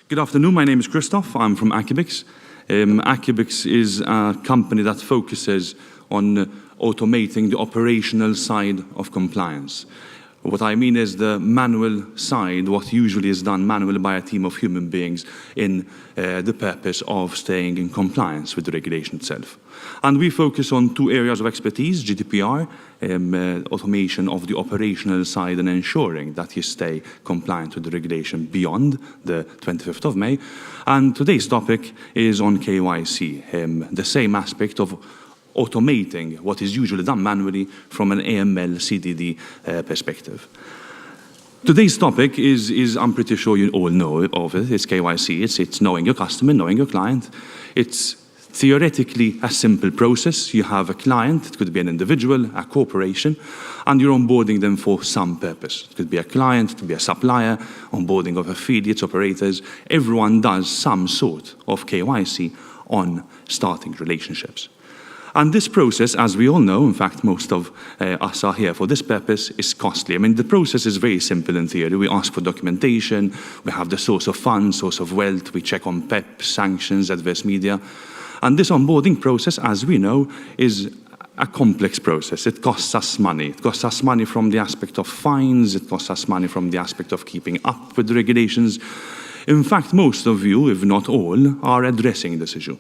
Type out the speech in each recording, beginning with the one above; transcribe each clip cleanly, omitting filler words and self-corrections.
Good afternoon, my name is Kristoff, I'm from Aqubix. Aqubix is a company that focuses on automating the operational side of compliance. What I mean is the manual side, what usually is done manually by a team of human beings in the purpose of staying in compliance with the regulation itself. And we focus on two areas of expertise, GDPR, automation of the operational side and ensuring that you stay compliant with the regulation beyond the 25th of May. And today's topic is on KYC, the same aspect of automating what is usually done manually from an AML CDD perspective. Today's topic is, I'm pretty sure you all know of it, it's KYC, it's knowing your customer, knowing your client. It's theoretically a simple process. You have a client, it could be an individual, a corporation, and you're onboarding them for some purpose. It could be a client, it could be a supplier, onboarding of affiliates, operators. Everyone does some sort of KYC on starting relationships. And this process, as we all know, in fact, most of us are here for this purpose, is costly. I mean, the process is very simple in theory. We ask for documentation, we have the source of funds, source of wealth, we check on PEP, sanctions, adverse media. And this onboarding process, as we know, is a complex process. It costs us money. It costs us money from the aspect of fines, it costs us money from the aspect of keeping up with the regulations. In fact, most of you, if not all, are addressing this issue.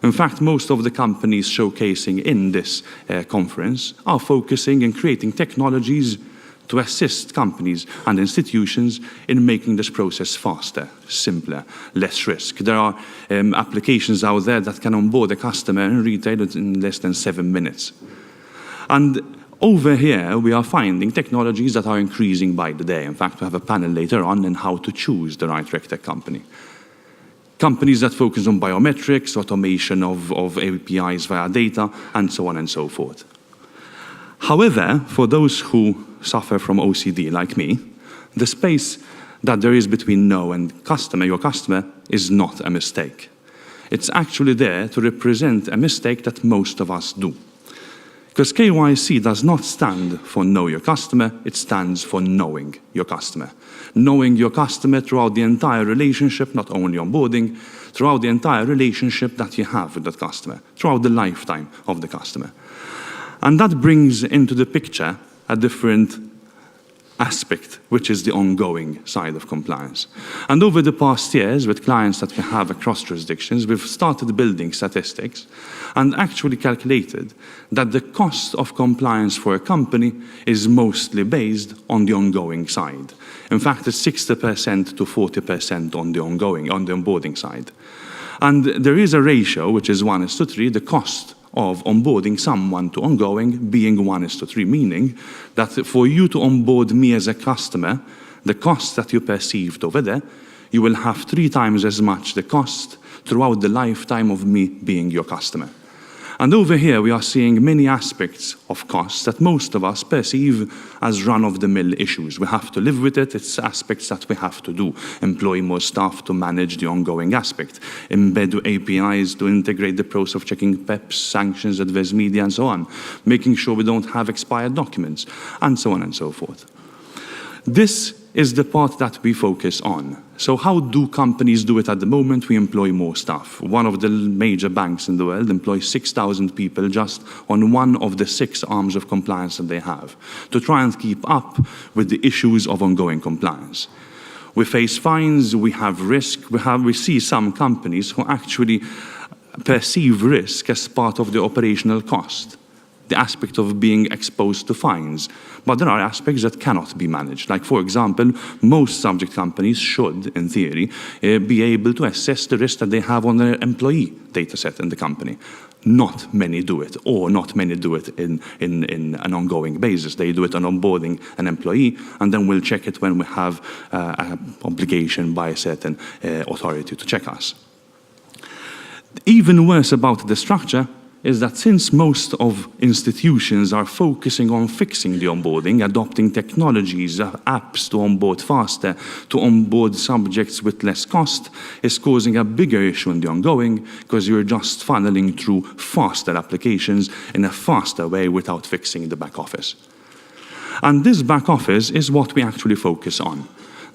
In fact, most of the companies showcasing in this conference are focusing and creating technologies to assist companies and institutions in making this process faster, simpler, less risk. There are applications out there that can onboard a customer in retail in less than 7 minutes. And over here, we are finding technologies that are increasing by the day. In fact, we have a panel later on how to choose the right Regtech company. Companies that focus on biometrics, automation of APIs via data, and so on and so forth. However, for those who suffer from OCD like me, the space that there is between know and customer, your customer, is not a mistake. It's actually there to represent a mistake that most of us do. Because KYC does not stand for know your customer, it stands for knowing your customer. Knowing your customer throughout the entire relationship, not only onboarding, throughout the entire relationship that you have with that customer, throughout the lifetime of the customer. And that brings into the picture a different aspect, which is the ongoing side of compliance. And over the past years, with clients that we have across jurisdictions, we've started building statistics and actually calculated that the cost of compliance for a company is mostly based on the ongoing side. In fact, it's 60% to 40% on the onboarding side. And there is a ratio, which is 1:3, the cost of onboarding someone to ongoing being 1:3, meaning that for you to onboard me as a customer, the cost that you perceived over there, you will have 3 times as much the cost throughout the lifetime of me being your customer. And over here, we are seeing many aspects of costs that most of us perceive as run-of-the-mill issues. We have to live with it. It's aspects that we have to do. Employ more staff to manage the ongoing aspect. Embed APIs to integrate the process of checking PEPs, sanctions, adverse media, and so on. Making sure we don't have expired documents, and so on and so forth. This is the part that we focus on. So how do companies do it at the moment? We employ more staff. One of the major banks in the world employs 6,000 people just on one of the 6 arms of compliance that they have to try and keep up with the issues of ongoing compliance. We face fines, we have risk, we see some companies who actually perceive risk as part of the operational cost, the aspect of being exposed to fines. But there are aspects that cannot be managed. Like, for example, most subject companies should, in theory, be able to assess the risk that they have on their employee data set in the company. Not many do it, or not many do it in an ongoing basis. They do it on onboarding an employee, and then we'll check it when we have an obligation by a certain authority to check us. Even worse about the structure is that since most of institutions are focusing on fixing the onboarding, adopting technologies, apps to onboard faster, to onboard subjects with less cost, is causing a bigger issue in the ongoing because you're just funneling through faster applications in a faster way without fixing the back office. And this back office is what we actually focus on.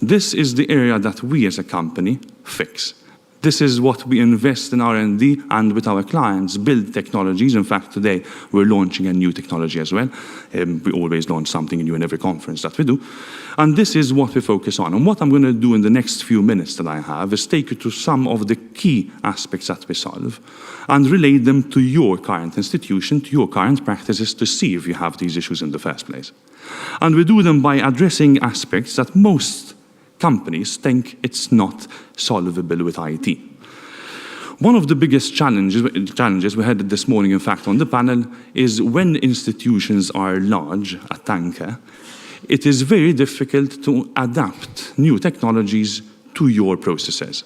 This is the area that we as a company fix. This is what we invest in R&D and with our clients, build technologies. In fact, today we're launching a new technology as well. We always launch something new in every conference that we do. And this is what we focus on. And what I'm going to do in the next few minutes that I have is take you to some of the key aspects that we solve and relate them to your current institution, to your current practices, to see if you have these issues in the first place. And we do them by addressing aspects that most companies think it's not solvable with IT. One of the biggest challenges we had this morning, in fact, on the panel, is when institutions are large, a tanker, it is very difficult to adapt new technologies to your processes.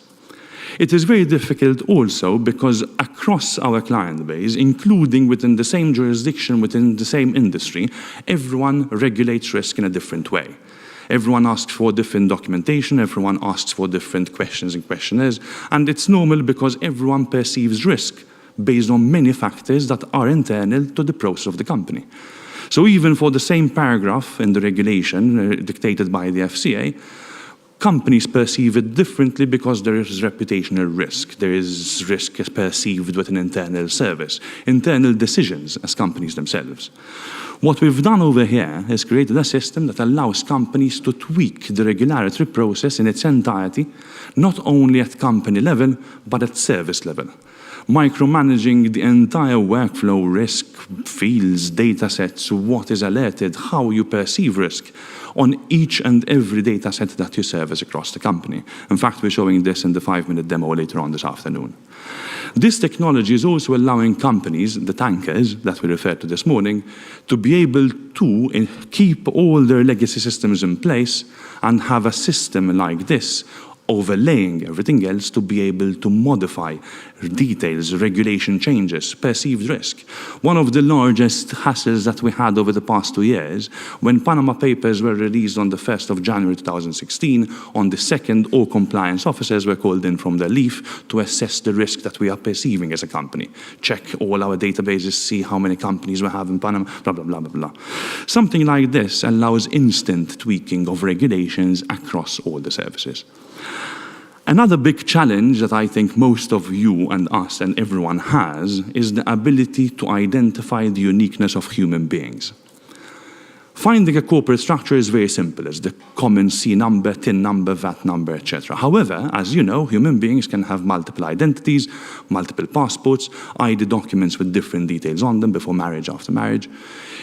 It is very difficult also because across our client base, including within the same jurisdiction, within the same industry, everyone regulates risk in a different way. Everyone asks for different documentation, everyone asks for different questions and questionnaires, and it's normal because everyone perceives risk based on many factors that are internal to the process of the company. So even for the same paragraph in the regulation dictated by the FCA, companies perceive it differently because there is reputational risk. There is risk perceived with an internal service, internal decisions as companies themselves. What we've done over here is created a system that allows companies to tweak the regulatory process in its entirety, not only at company level, but at service level. Micromanaging the entire workflow, risk, fields, data sets, what is alerted, how you perceive risk on each and every data set that you service across the company. In fact, we're showing this in the 5-minute demo later on this afternoon. This technology is also allowing companies, the tankers that we referred to this morning, to be able to keep all their legacy systems in place and have a system like this overlaying everything else to be able to modify details, regulation changes, perceived risk. One of the largest hassles that we had over the past 2 years, when Panama Papers were released on the 1st of January 2016, on the 2nd, all compliance officers were called in from their leave to assess the risk that we are perceiving as a company. Check all our databases, see how many companies we have in Panama, blah, blah, blah, blah, blah. Something like this allows instant tweaking of regulations across all the services. Another big challenge that I think most of you and us and everyone has is the ability to identify the uniqueness of human beings. Finding a corporate structure is very simple. It's the common C number, TIN number, VAT number, etc. However, as you know, human beings can have multiple identities, multiple passports, ID documents with different details on them before marriage, after marriage.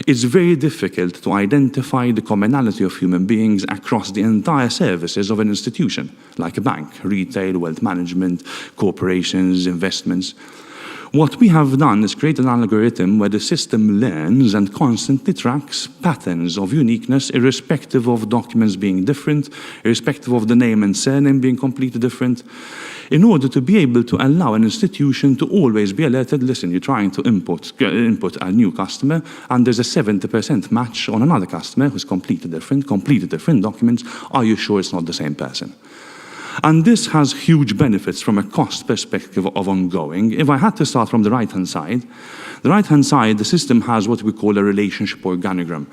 It's very difficult to identify the commonality of human beings across the entire services of an institution, like a bank, retail, wealth management, corporations, investments. What we have done is create an algorithm where the system learns and constantly tracks patterns of uniqueness irrespective of documents being different, irrespective of the name and surname being completely different, in order to be able to allow an institution to always be alerted, listen, you're trying to input a new customer and there's a 70% match on another customer who's completely different documents. Are you sure it's not the same person? And this has huge benefits from a cost perspective of ongoing. If I had to start from the right-hand side, the system has what we call a relationship organogram,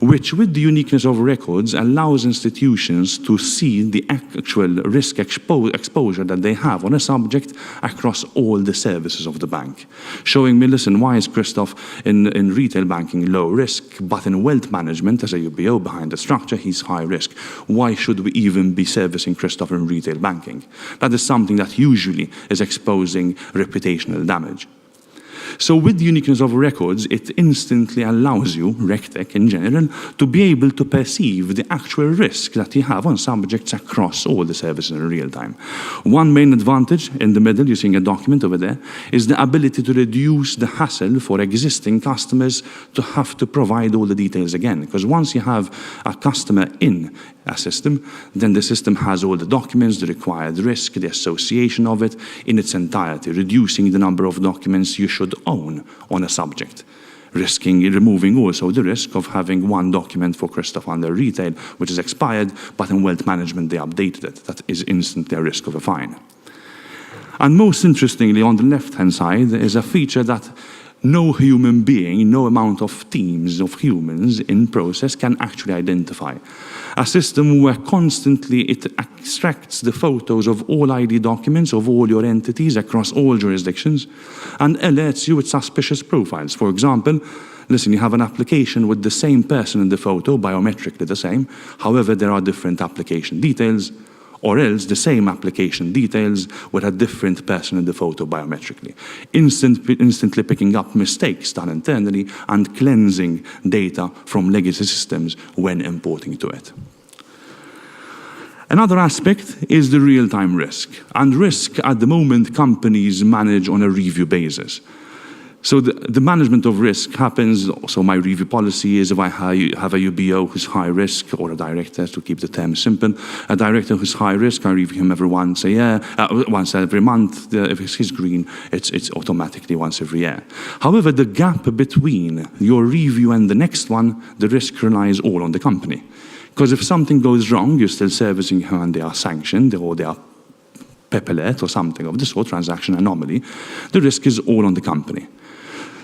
which with the uniqueness of records allows institutions to see the actual risk exposure that they have on a subject across all the services of the bank. Showing me, listen, why is Kristoff in retail banking low risk, but in wealth management as a UBO behind the structure, he's high risk. Why should we even be servicing Kristoff in retail banking? That is something that usually is exposing reputational damage. So with the uniqueness of records, it instantly allows you, Regtech in general, to be able to perceive the actual risk that you have on subjects across all the services in real time. One main advantage in the middle, you're seeing a document over there, is the ability to reduce the hassle for existing customers to have to provide all the details again. Because once you have a customer in a system, then the system has all the documents, the required risk, the association of it in its entirety, reducing the number of documents you should own on a subject, removing also the risk of having one document for Kristoff under retail, which is expired, but in wealth management they updated it. That is instantly a risk of a fine. And most interestingly, on the left-hand side is a feature that no human being, no amount of teams of humans in process can actually identify. A system where constantly it extracts the photos of all ID documents of all your entities across all jurisdictions and alerts you with suspicious profiles. For example, listen, you have an application with the same person in the photo, biometrically the same, however, there are different application details, or else the same application details with a different person in the photo biometrically. Instantly picking up mistakes done internally and cleansing data from legacy systems when importing to it. Another aspect is the real-time risk. And risk, at the moment, companies manage on a review basis. So the management of risk happens, so my review policy is if I have a UBO who's high risk, or a director, to keep the term simple, a director who's high risk, I review him once every month. If he's green, it's automatically once every year. However, the gap between your review and the next one, the risk relies all on the company. Because if something goes wrong, you're still servicing her and they are sanctioned, or they are pepperlet or something of this sort, transaction anomaly, the risk is all on the company.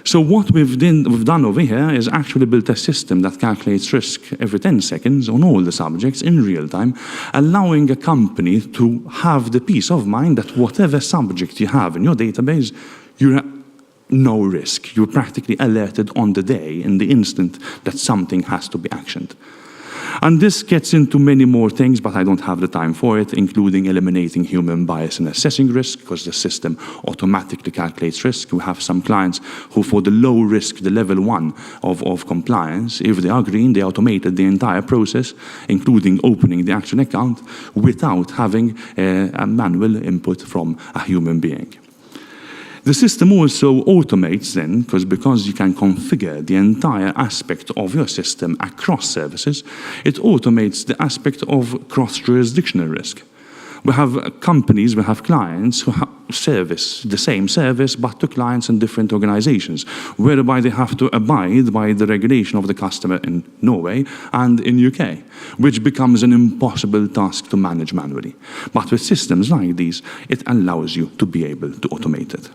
So what we've done over here is actually built a system that calculates risk every 10 seconds on all the subjects in real time, allowing a company to have the peace of mind that whatever subject you have in your database, you have no risk. You're practically alerted on the day, in the instant, that something has to be actioned. And this gets into many more things, but I don't have the time for it, including eliminating human bias in assessing risk, because the system automatically calculates risk. We have some clients who, for the low risk, the level 1 of compliance, if they are green, they automated the entire process, including opening the actual account, without having a manual input from a human being. The system also automates then, because you can configure the entire aspect of your system across services, it automates the aspect of cross-jurisdictional risk. We have companies, we have clients who service the same service, but to clients in different organizations, whereby they have to abide by the regulation of the customer in Norway and in UK, which becomes an impossible task to manage manually. But with systems like these, it allows you to be able to automate it.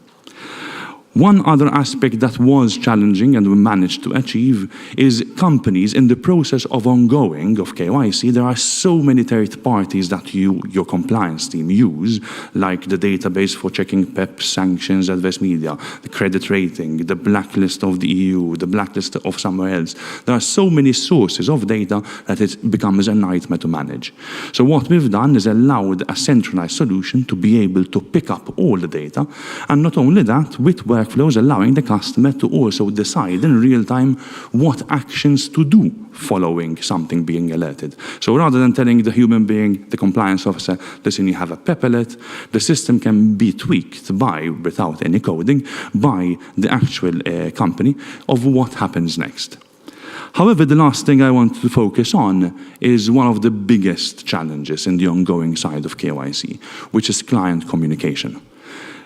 One other aspect that was challenging and we managed to achieve is companies in the process of ongoing of KYC. There are so many third parties that your compliance team use, like the database for checking PEP, sanctions, adverse media, the credit rating, the blacklist of the EU, the blacklist of somewhere else. There are so many sources of data that it becomes a nightmare to manage. So what we've done is allowed a centralized solution to be able to pick up all the data, and not only that, with workflows allowing the customer to also decide in real time what actions to do following something being alerted. So rather than telling the human being, the compliance officer, listen, you have a PEP alert, the system can be tweaked without any coding, by the actual company of what happens next. However, the last thing I want to focus on is one of the biggest challenges in the ongoing side of KYC, which is client communication.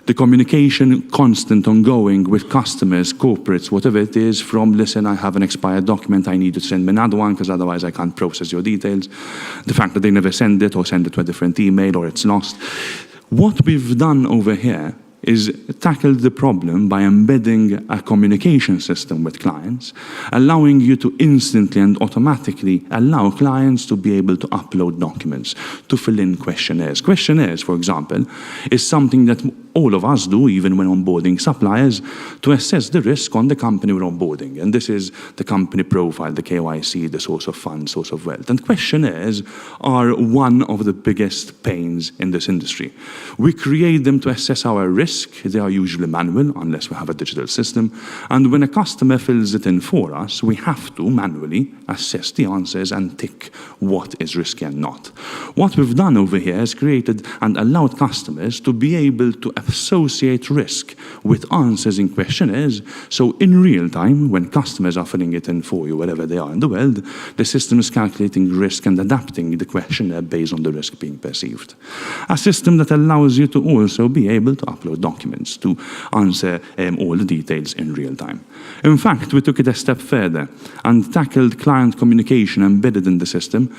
The communication, constant, ongoing with customers, corporates, whatever it is, from, listen, I have an expired document, I need to send me another one because otherwise I can't process your details. The fact that they never send it or send it to a different email or it's lost. What we've done over here is tackled the problem by embedding a communication system with clients, allowing you to instantly and automatically allow clients to be able to upload documents, to fill in questionnaires. Questionnaires, for example, is something that all of us do, even when onboarding suppliers, to assess the risk on the company we're onboarding. And this is the company profile, the KYC, the source of funds, source of wealth. And questionnaires are one of the biggest pains in this industry. We create them to assess our risk. They are usually manual, unless we have a digital system. And when a customer fills it in for us, we have to manually assess the answers and tick what is risky and not. What we've done over here is created and allowed customers to be able to associate risk with answers in questionnaires. So in real time, when customers are filling it in for you, wherever they are in the world, the system is calculating risk and adapting the questionnaire based on the risk being perceived. A system that allows you to also be able to upload documents to answer all the details in real time. In fact, we took it a step further and tackled client communication embedded in the system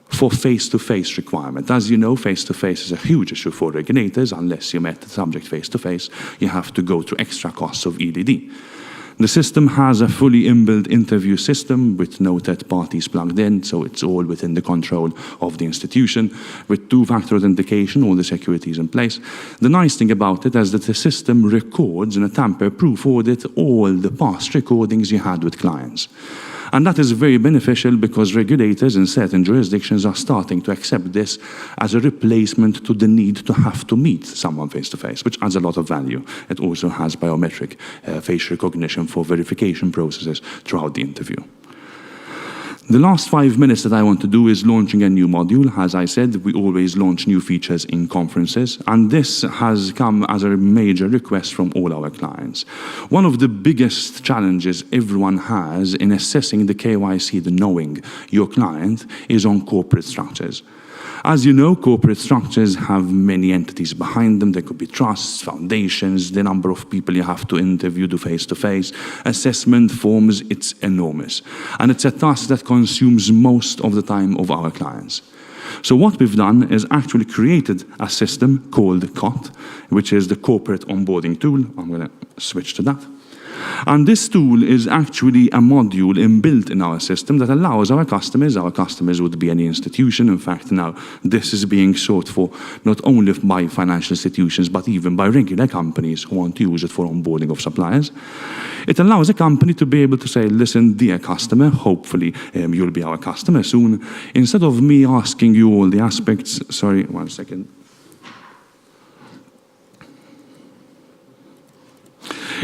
for face-to-face requirement. As you know, face-to-face is a huge issue for regulators. Unless you met the subject face-to-face, you have to go through extra costs of EDD. The system has a fully inbuilt interview system with no third parties plugged in, so it's all within the control of the institution. With two-factor authentication, all the security is in place. The nice thing about it is that the system records in a tamper-proof audit all the past recordings you had with clients. And that is very beneficial because regulators in certain jurisdictions are starting to accept this as a replacement to the need to have to meet someone face-to-face, which adds a lot of value. It also has biometric face recognition for verification processes throughout the interview. The last 5 minutes that I want to do is launching a new module. As I said, we always launch new features in conferences, and this has come as a major request from all our clients. One of the biggest challenges everyone has in assessing the KYC, the knowing your client, is on corporate structures. As you know, corporate structures have many entities behind them. There could be trusts, foundations, the number of people you have to interview, do face-to-face. Assessment forms, it's enormous. And it's a task that consumes most of the time of our clients. So what we've done is actually created a system called COT, which is the Corporate Onboarding Tool. I'm going to switch to that. And this tool is actually a module inbuilt in our system that allows our customers would be any institution. In fact, now this is being sought for not only by financial institutions, but even by regular companies who want to use it for onboarding of suppliers. It allows a company to be able to say, listen, dear customer, hopefully you'll be our customer soon. Instead of me asking you all the aspects, sorry, 1 second.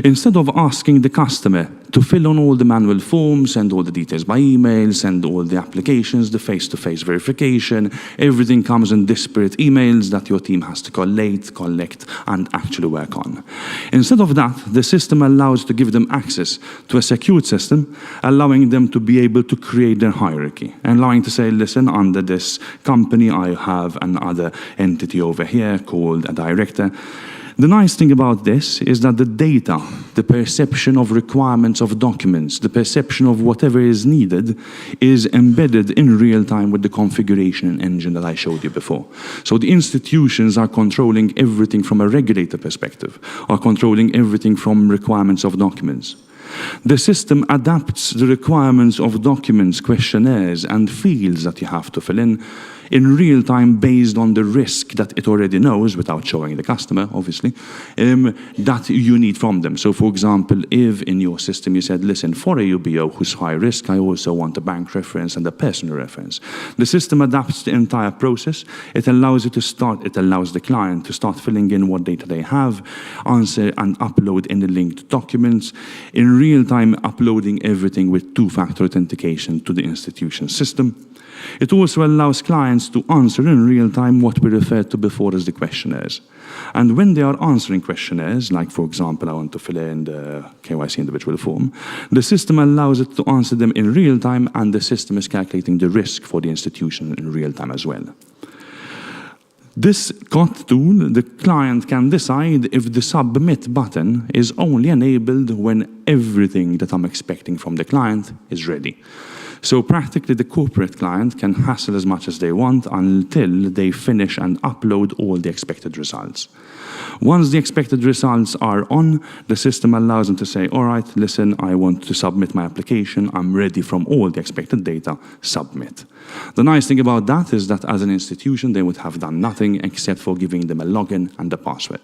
Instead of asking the customer to fill on all the manual forms, send all the details by email, send all the applications, the face-to-face verification, everything comes in disparate emails that your team has to collect, and actually work on. Instead of that, the system allows to give them access to a secured system, allowing them to be able to create their hierarchy, and allowing to say, listen, under this company, I have another entity over here called a director. The nice thing about this is that the data, the perception of requirements of documents, the perception of whatever is needed is embedded in real time with the configuration engine that I showed you before. So the institutions are controlling everything from a regulator perspective, are controlling everything from requirements of documents. The system adapts the requirements of documents, questionnaires, and fields that you have to fill in real time based on the risk that it already knows, without showing the customer, obviously, that you need from them. So, for example, if in your system you said, listen, for a UBO who's high risk, I also want a bank reference and a personal reference. The system adapts the entire process. It allows it allows the client to start filling in what data they have, answer and upload any linked documents, in real time uploading everything with two-factor authentication to the institution system. It also allows clients to answer in real time what we referred to before as the questionnaires. And when they are answering questionnaires, like for example, I want to fill in the KYC individual form, the system allows it to answer them in real time, and the system is calculating the risk for the institution in real time as well. This COT tool, the client can decide if the submit button is only enabled when everything that I'm expecting from the client is ready. So practically the corporate client can hassle as much as they want until they finish and upload all the expected results. Once the expected results are on, the system allows them to say, all right, listen, I want to submit my application. I'm ready from all the expected data, submit. The nice thing about that is that as an institution, they would have done nothing except for giving them a login and a password.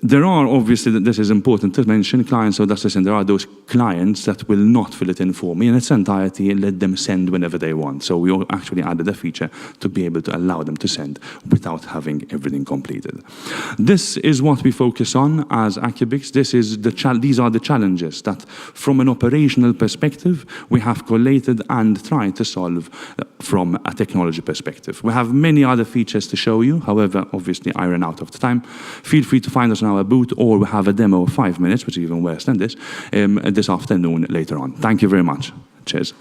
There are, obviously, this is important to mention, clients, so that's listen, there are those clients that will not fill it in for me in its entirety and let them send whenever they want. So we actually added a feature to be able to allow them to send without having everything completed. This is what we focus on as Aqubix. These are the challenges that, from an operational perspective, we have collated and tried to solve from a technology perspective. We have many other features to show you. However, obviously, I ran out of time. Feel free to find us in our booth, or we have a demo of 5 minutes, which is even worse than this afternoon later on. Thank you very much. Cheers.